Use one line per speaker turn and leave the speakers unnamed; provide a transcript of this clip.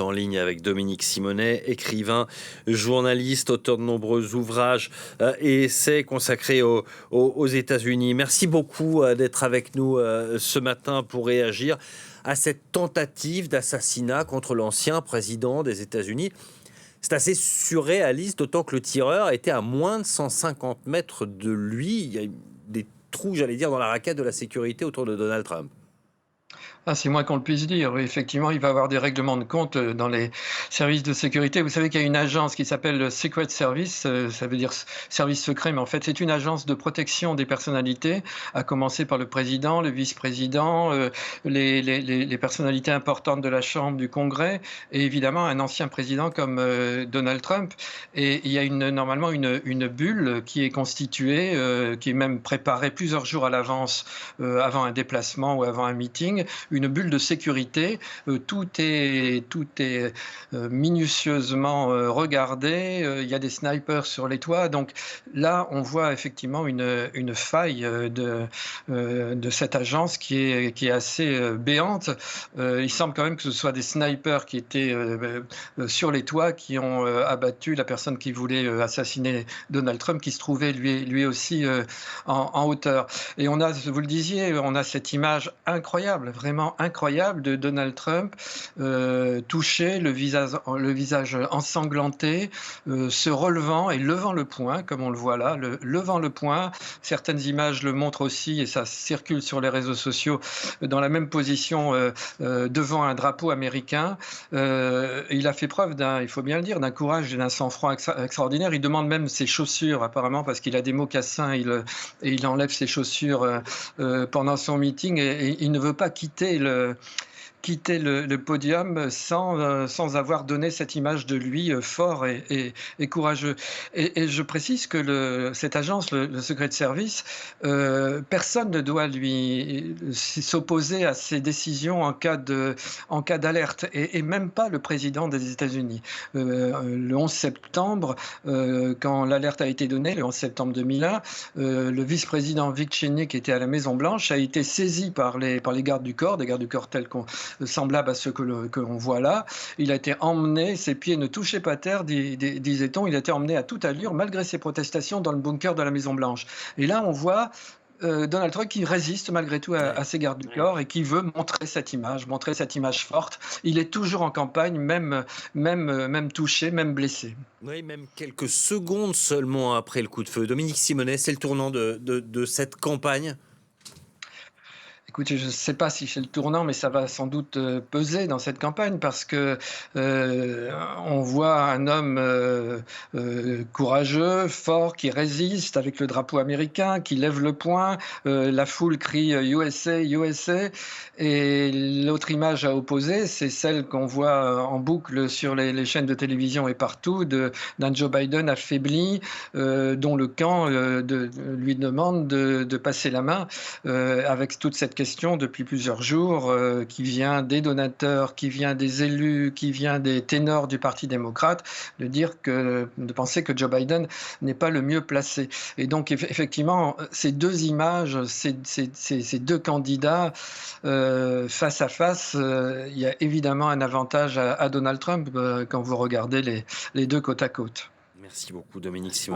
En ligne avec Dominique Simonet, écrivain, journaliste, auteur de nombreux ouvrages et essais consacrés aux États-Unis. Merci beaucoup d'être avec nous ce matin pour réagir à cette tentative d'assassinat contre l'ancien président des États-Unis. C'est assez surréaliste, d'autant que le tireur était à moins de 150 mètres de lui. Il y a des trous, j'allais dire, dans la raquette de la sécurité autour de Donald Trump.
Ah, c'est moins qu'on le puisse dire. Oui, effectivement, il va y avoir des règlements de compte dans les services de sécurité. Vous savez qu'il y a une agence qui s'appelle le Secret Service, ça veut dire service secret, mais en fait, c'est une agence de protection des personnalités, à commencer par le président, le vice-président, les personnalités importantes de la Chambre, du Congrès, et évidemment un ancien président comme Donald Trump. Et il y a normalement une bulle qui est constituée, qui est même préparée plusieurs jours à l'avance, avant un déplacement ou avant un meeting, une bulle de sécurité. Tout est minutieusement regardé. Il y a des snipers sur les toits. Donc là, on voit effectivement une faille de cette agence qui est assez béante. Il semble quand même que ce soit des snipers qui étaient sur les toits qui ont abattu la personne qui voulait assassiner Donald Trump, qui se trouvait lui aussi en hauteur. Et on a, vous le disiez, on a cette image incroyable, vraiment incroyable, de Donald Trump touché, le visage ensanglanté, se relevant et levant le poing, comme on le voit là, levant le poing. Certaines images le montrent aussi, et ça circule sur les réseaux sociaux, dans la même position devant un drapeau américain. Il a fait preuve il faut bien le dire, d'un courage et d'un sang-froid extraordinaire. Il demande même ses chaussures, apparemment, parce qu'il a des mocassins, et il enlève ses chaussures pendant son meeting, et il ne veut pas quitter le podium sans avoir donné cette image de lui fort et courageux. Et je précise que cette agence, le Secret Service, personne ne doit lui s'opposer à ses décisions en cas d'alerte, et même pas le président des États-Unis. Le 11 septembre, quand l'alerte a été donnée, le 11 septembre 2001, le vice-président Dick Cheney, qui était à la Maison-Blanche, a été saisi par les gardes du corps, des gardes du corps tels qu'on semblable à ceux que l'on voit là. Il a été emmené, ses pieds ne touchaient pas terre, disait-on. Il a été emmené à toute allure, malgré ses protestations, dans le bunker de la Maison-Blanche. Et là, on voit Donald Trump qui résiste malgré tout à ces gardes du corps, et qui veut montrer cette image forte. Il est toujours en campagne, même touché, même blessé.
Oui, même quelques secondes seulement après le coup de feu. Dominique Simonet, c'est le tournant de cette campagne.
Écoutez, je ne sais pas si c'est le tournant, mais ça va sans doute peser dans cette campagne, parce que on voit un homme courageux, fort, qui résiste avec le drapeau américain, qui lève le poing. La foule crie USA, USA. Et l'autre image à opposer, c'est celle qu'on voit en boucle sur les chaînes de télévision et partout, d'un Joe Biden affaibli, dont le camp lui demande de passer la main, avec toute cette question depuis plusieurs jours, qui vient des donateurs, qui vient des élus, qui vient des ténors du Parti démocrate, de penser que Joe Biden n'est pas le mieux placé. Et donc effectivement, ces deux images, ces deux candidats face à face, il y a évidemment un avantage à Donald Trump quand vous regardez les deux côte à côte.
Merci beaucoup Dominique Simonet.